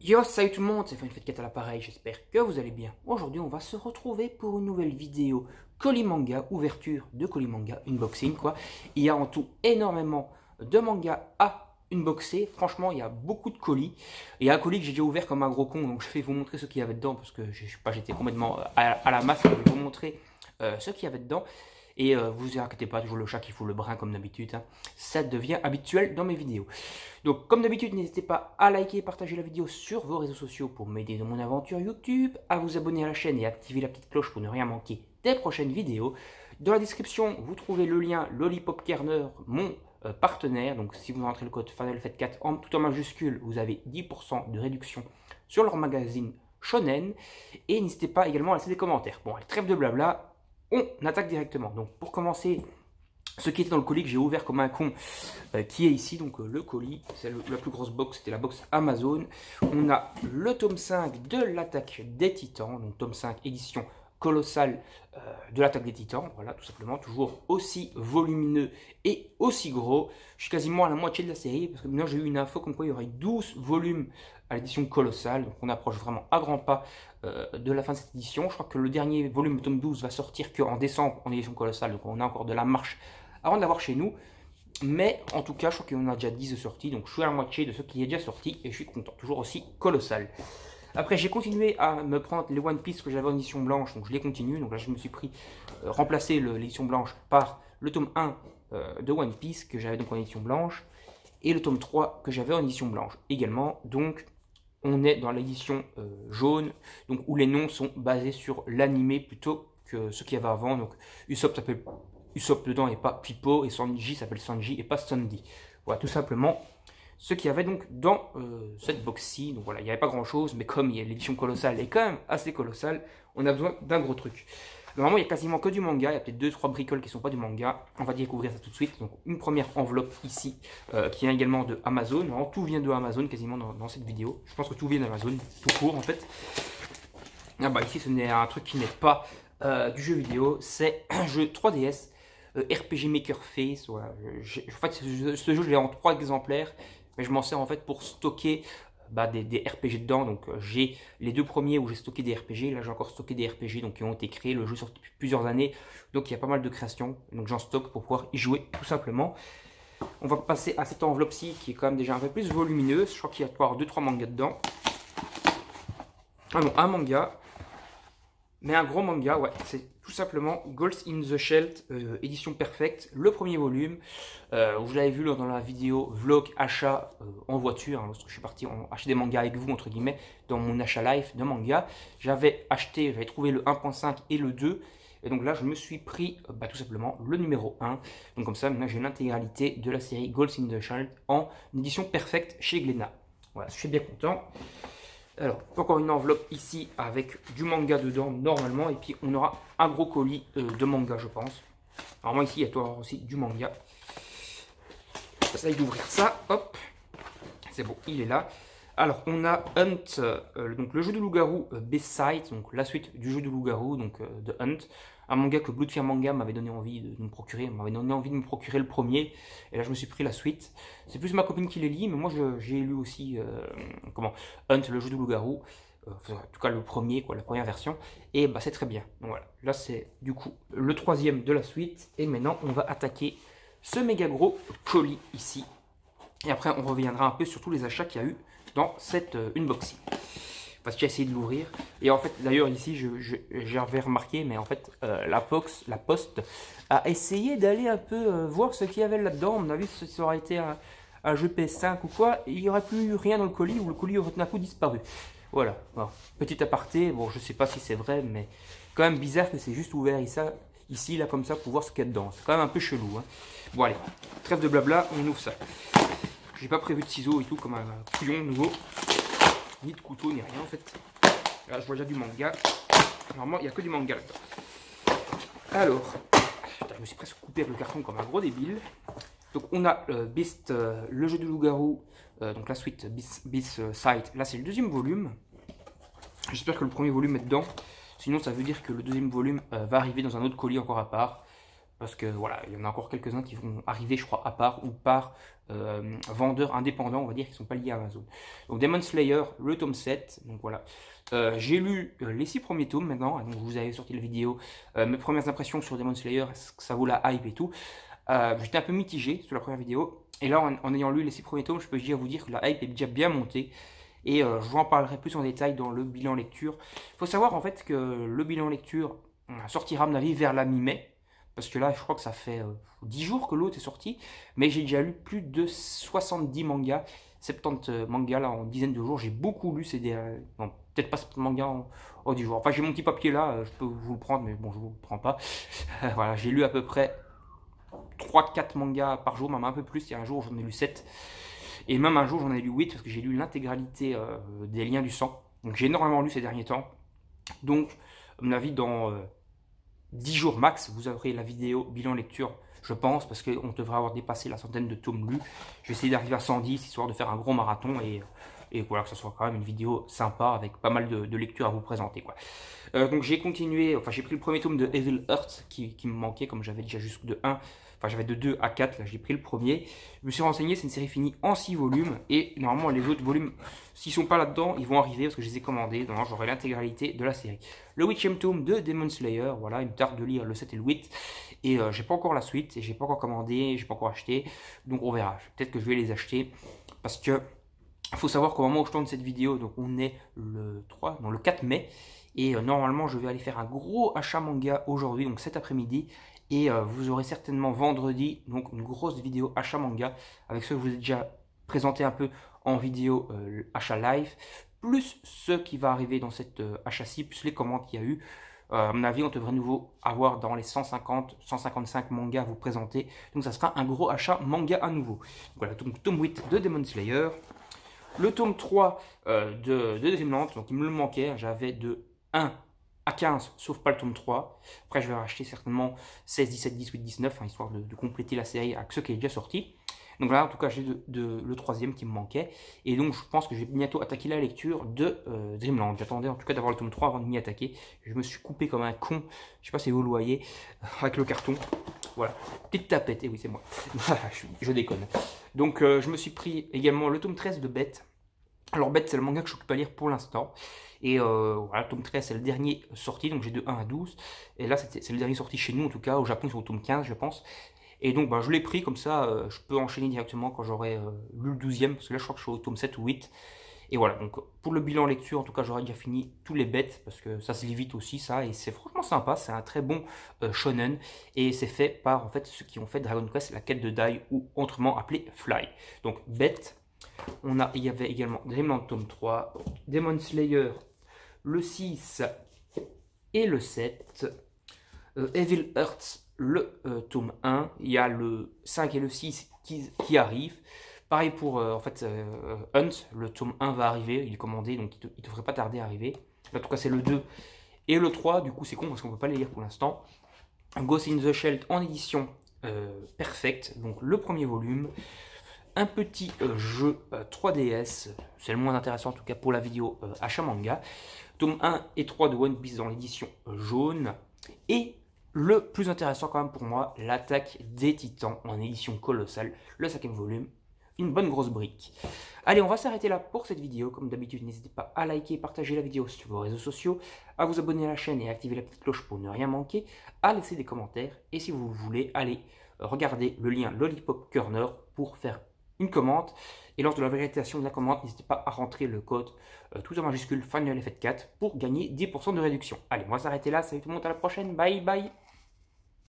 Yo, salut tout le monde, c'est Fun4Cat à l'appareil, j'espère que vous allez bien. Aujourd'hui, on va se retrouver pour une nouvelle vidéo colis manga, ouverture de colis manga, unboxing quoi. Il y a en tout énormément de mangas à unboxer, franchement, il y a beaucoup de colis. Il y a un colis que j'ai déjà ouvert comme un gros con, donc je vais vous montrer ce qu'il y avait dedans, parce que je sais pas, j'étais complètement à la masse, je vais vous montrer ce qu'il y avait dedans. Et vous inquiétez pas, toujours le chat qui fout le brin comme d'habitude, hein. Ça devient habituel dans mes vidéos. Donc comme d'habitude, n'hésitez pas à liker et partager la vidéo sur vos réseaux sociaux pour m'aider dans mon aventure YouTube, à vous abonner à la chaîne et activer la petite cloche pour ne rien manquer des prochaines vidéos. Dans la description, vous trouvez le lien Lollipop Kerner, mon partenaire. Donc si vous rentrez le code FANELFET4 tout en majuscule, vous avez 10% de réduction sur leur magazine Shonen. Et n'hésitez pas également à laisser des commentaires. Bon, allez, trêve de blabla. On attaque directement. Donc pour commencer, ce qui était dans le colis que j'ai ouvert comme un con, qui est ici, donc le colis, c'est la plus grosse box, c'était la box Amazon. On a le tome 5 de l'attaque des titans, donc tome 5 édition colossale de l'attaque des titans, voilà tout simplement, toujours aussi volumineux et aussi gros. Je suis quasiment à la moitié de la série, parce que maintenant j'ai eu une info comme quoi il y aurait 12 volumes à l'édition colossale, donc on approche vraiment à grands pas de la fin de cette édition. Je crois que le dernier volume, tome 12, va sortir qu'en décembre en édition colossale, donc on a encore de la marche avant de l'avoir chez nous. Mais en tout cas, je crois qu'on a déjà 10 de sorties, donc je suis à la moitié de ce qui est déjà sorti et je suis content, toujours aussi colossal. Après, j'ai continué à me prendre les One Piece que j'avais en édition blanche, donc je les continue. Donc là, je me suis pris remplacer l'édition blanche par le tome 1 de One Piece que j'avais donc en édition blanche et le tome 3 que j'avais en édition blanche également. Donc, on est dans l'édition jaune, donc où les noms sont basés sur l'animé plutôt que ce qu'il y avait avant. Donc, Usopp s'appelle Usopp dedans et pas Pipo, et Sanji s'appelle Sanji et pas Sandy. Voilà, tout simplement ce qu'il y avait donc dans cette box-ci. Donc voilà, il n'y avait pas grand-chose, mais comme l'édition colossale est quand même assez colossale, on a besoin d'un gros truc. Normalement, il n'y a quasiment que du manga, il y a peut-être 2-3 bricoles qui ne sont pas du manga. On va découvrir ça tout de suite. Donc une première enveloppe ici, qui vient également de Amazon. Alors, tout vient de Amazon quasiment dans cette vidéo. Je pense que tout vient d'Amazon, tout court en fait. Ah bah ici, ce n'est un truc qui n'est pas du jeu vidéo, c'est un jeu 3DS. RPG Maker Face, voilà. En fait, ce jeu, je l'ai en 3 exemplaires, mais je m'en sers en fait pour stocker des RPG dedans. Donc j'ai les 2 premiers où j'ai stocké des RPG, là j'ai encore stocké des RPG donc, qui ont été créés, le jeu sort depuis plusieurs années, donc il y a pas mal de créations, donc j'en stocke pour pouvoir y jouer tout simplement. On va passer à cette enveloppe-ci qui est quand même déjà un peu plus volumineuse, je crois qu'il y a 2-3 mangas dedans. Ah non, un manga, mais un gros manga, ouais, c'est tout simplement Ghost in the Shell, édition perfecte, le premier volume. Vous l'avez vu dans la vidéo vlog achat en voiture, hein, lorsque je suis parti acheter des mangas avec vous, entre guillemets, dans mon achat live de manga. J'avais trouvé le 1.5 et le 2. Et donc là, je me suis pris tout simplement le numéro 1. Donc comme ça, maintenant j'ai l'intégralité de la série Ghost in the Shell en édition perfecte chez Glénat. Voilà, je suis bien content. Alors, encore une enveloppe ici avec du manga dedans normalement. Et puis on aura un gros colis de manga, je pense. Normalement ici, il y a aussi du manga. J'essaye d'ouvrir ça. Hop. C'est bon, il est là. Alors, on a Hunt, donc le jeu de loup-garou B-Side, donc la suite du jeu de loup-garou, donc de Hunt. Un manga que Bloodfear Manga m'avait donné envie de me procurer. M'avait donné envie de me procurer le premier. Et là, je me suis pris la suite. C'est plus ma copine qui les lit, mais moi, j'ai lu aussi Hunt, le jeu de loup-garou. En tout cas, le premier, quoi, la première version. Et c'est très bien. Donc voilà. Là, c'est du coup le troisième de la suite. Et maintenant, on va attaquer ce méga gros colis ici. Et après, on reviendra un peu sur tous les achats qu'il y a eu dans cette unboxing. Parce que j'ai essayé de l'ouvrir. Et en fait, d'ailleurs, ici, j'avais remarqué, mais en fait, la Poste a essayé d'aller un peu voir ce qu'il y avait là-dedans. À mon avis, si ça aurait été un jeu PS5 ou quoi, il n'y aurait plus rien dans le colis, ou le colis aurait d'un coup disparu. Voilà. Bon, petit aparté, bon, je sais pas si c'est vrai, mais quand même bizarre que c'est juste ouvert ici, là, comme ça, pour voir ce qu'il y a dedans. C'est quand même un peu chelou, hein. Bon, allez, trêve de blabla, on ouvre ça. J'ai pas prévu de ciseaux et tout, comme un couillon nouveau. Ni de couteau, ni rien en fait. Là, je vois déjà du manga. Normalement, il n'y a que du manga là-dedans. Alors, putain, je me suis presque coupé avec le carton comme un gros débile. Donc, on a Beast, le jeu de loup-garou, donc la suite Beast Sight. Là, c'est le deuxième volume. J'espère que le premier volume est dedans. Sinon, ça veut dire que le deuxième volume va arriver dans un autre colis encore à part. parce que voilà, il y en a encore quelques-uns qui vont arriver, je crois, à part ou par vendeurs indépendants, on va dire, qui ne sont pas liés à Amazon. Donc Demon Slayer, le tome 7, donc voilà. J'ai lu les 6 premiers tomes maintenant, donc vous avez sorti la vidéo, mes premières impressions sur Demon Slayer, est-ce que ça vaut la hype et tout. J'étais un peu mitigé sur la première vidéo, et là en ayant lu les 6 premiers tomes, je peux déjà vous dire que la hype est déjà bien montée. Et je vous en parlerai plus en détail dans le bilan lecture. Il faut savoir en fait que le bilan lecture sortira à mon avis vers la mi-mai. Parce que là, je crois que ça fait 10 jours que l'autre est sorti. Mais j'ai déjà lu plus de 70 mangas. 70 mangas là en dizaines de jours. J'ai beaucoup lu ces derniers. Non, peut-être pas 70 mangas en 10 jours. Enfin, j'ai mon petit papier là. Je peux vous le prendre, mais bon, je ne vous le prends pas. Voilà, j'ai lu à peu près 3-4 mangas par jour, même un peu plus. Il y a un jour, j'en ai lu 7. Et même un jour, j'en ai lu 8 parce que j'ai lu l'intégralité des Liens du Sang. Donc j'ai énormément lu ces derniers temps. Donc, à mon avis, dans 10 jours max, vous aurez la vidéo bilan lecture, je pense, parce qu'on devrait avoir dépassé la centaine de tomes lus. Je vais essayer d'arriver à 110, histoire de faire un gros marathon et voilà, que ce soit quand même une vidéo sympa avec pas mal de lectures à vous présenter, quoi. Donc j'ai continué, enfin j'ai pris le premier tome de Evil Earth qui me manquait, comme j'avais déjà jusque de 1. Enfin, j'avais de 2 à 4, là j'ai pris le premier. Je me suis renseigné, c'est une série finie en 6 volumes. Et normalement, les autres volumes, s'ils sont pas là-dedans, ils vont arriver parce que je les ai commandés. Donc j'aurai l'intégralité de la série. Le 8e tome de Demon Slayer, voilà, il me tarde de lire le 7 et le 8. Et j'ai pas encore la suite, et j'ai pas encore commandé, j'ai pas encore acheté. Donc on verra, peut-être que je vais les acheter. Parce que, il faut savoir qu'au moment où je tourne cette vidéo, donc on est le 3, non le 4 mai. Et normalement, je vais aller faire un gros achat manga aujourd'hui, donc cet après-midi. Et vous aurez certainement vendredi donc une grosse vidéo achat manga avec ce que je vous ai déjà présenté un peu en vidéo achat live, plus ce qui va arriver dans cette achat-ci, plus les commandes qu'il y a eu. À mon avis, on devrait nouveau avoir dans les 150-155 mangas à vous présenter. Donc ça sera un gros achat manga à nouveau. Donc, voilà, tome 8 de Demon Slayer. Le tome 3 de Dreamland, donc il me le manquait, j'avais de 1 à 15, sauf pas le tome 3. Après, je vais racheter certainement 16, 17, 18, 19, hein, histoire de compléter la série avec ce qui est déjà sorti. Donc là, en tout cas, j'ai le 3e qui me manquait. Et donc, je pense que je vais bientôt attaquer la lecture de Dreamland. J'attendais en tout cas d'avoir le tome 3 avant de m'y attaquer. Je me suis coupé comme un con, je sais pas si vous le voyez, avec le carton. Voilà, petite tapette, et oui, c'est moi. je déconne. Donc, je me suis pris également le tome 13 de Bête. Alors Bête, c'est le manga que je ne peux pas lire pour l'instant. Et voilà, tome 13, c'est le dernier sorti, donc j'ai de 1 à 12. Et là, c'est le dernier sorti chez nous, en tout cas. Au Japon, c'est au tome 15, je pense. Et donc, je l'ai pris, comme ça, je peux enchaîner directement quand j'aurai lu le 12e. Parce que là, je crois que je suis au tome 7 ou 8. Et voilà, donc pour le bilan lecture, en tout cas, j'aurais déjà fini tous les Bêtes. Parce que ça se lit vite aussi, ça. Et c'est franchement sympa, c'est un très bon shonen. Et c'est fait par, en fait, ceux qui ont fait Dragon Quest, la quête de Dai, ou autrement appelé Fly. Donc, Bête. Il y avait également Dreamland tome 3, Demon Slayer le 6 et le 7, Evil Earth le tome 1, il y a le 5 et le 6 qui arrivent. Pareil pour en fait, Hunt, le tome 1 va arriver, il est commandé, donc il ne devrait pas tarder à arriver. En tout cas, c'est le 2 et le 3, du coup c'est con parce qu'on ne peut pas les lire pour l'instant. Ghost in the Shell en édition perfecte, donc le premier volume. Un petit jeu 3DS, c'est le moins intéressant en tout cas pour la vidéo achat manga. Tome 1 et 3 de One Piece dans l'édition jaune. Et le plus intéressant quand même pour moi, l'attaque des titans en édition colossale, le 5e volume. Une bonne grosse brique. Allez, on va s'arrêter là pour cette vidéo. Comme d'habitude, n'hésitez pas à liker et partager la vidéo sur vos réseaux sociaux, à vous abonner à la chaîne et à activer la petite cloche pour ne rien manquer, à laisser des commentaires. Et si vous voulez, allez regarder le lien Lollipop Corner pour faire une commande. Et lors de la vérification de la commande, n'hésitez pas à rentrer le code tout en majuscule FINALFF4 pour gagner 10% de réduction. Allez, on va s'arrêter là. Salut tout le monde, à la prochaine. Bye bye.